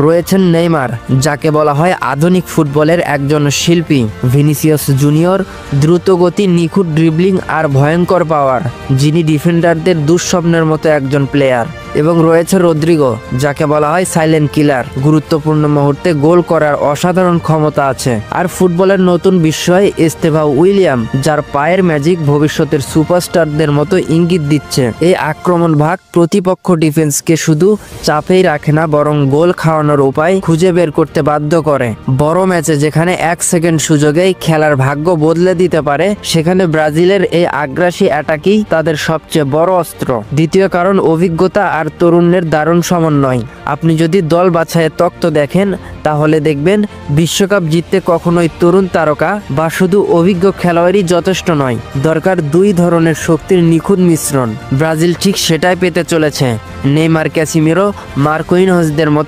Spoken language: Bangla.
রয়েছেন নেইমার, যাকে বলা হয় আধুনিক ফুটবলের একজন শিল্পী। ভিনিসিয়াস জুনিয়র, দ্রুতগতি, নিখুঁত ড্রিবলিং আর ভয়ঙ্কর পাওয়ার, যিনি ডিফেন্ডারদের দুঃস্বপ্নের মতো একজন প্লেয়ার। এবং রয়েছে রদ্রিগো, যাকে বলা হয় সাইলেন্ট কিলার, গুরুত্বপূর্ণ মুহূর্তে গোল করার অসাধারণ ক্ষমতা আছে। আর ফুটবলের নতুন বিস্ময় এস্তেভাও উইলিয়ান, যার পায়ের ম্যাজিক ভবিষ্যতের সুপারস্টারদের মতো ইঙ্গিত দিচ্ছে। এই আক্রমণ ভাগ প্রতিপক্ষ ডিফেন্সকে শুধু চাপেই রাখে না, বরং গোল খাওয়ানোর উপায় খুঁজে বের করতে বাধ্য করে। বড় ম্যাচে যেখানে 1 সেকেন্ড সুযোগেই খেলার ভাগ্য বদলে দিতে পারে, সেখানে ব্রাজিলের এই আগ্রাসী অ্যাটাকই তাদের সবচেয়ে বড় অস্ত্র। দ্বিতীয় কারণ, অভিজ্ঞতা আর তরুণের দারুণ সমন্বয়। আপনি যদি দল বাছাইয়ের তত্ত্ব দেখেন, তাহলে দেখবেন বিশ্বকাপ জিততে কখনোই তরুণ তারকা বা শুধু অভিজ্ঞ খেলোয়াড়ই যথেষ্ট নয়, দরকার 2 ধরনের শক্তির নিখুঁত মিশ্রণ। ব্রাজিল ঠিক সেটাই পেতে চলেছে। নেইমার, ক্যাসিমিরো, মার্কোইনহোসদের মতো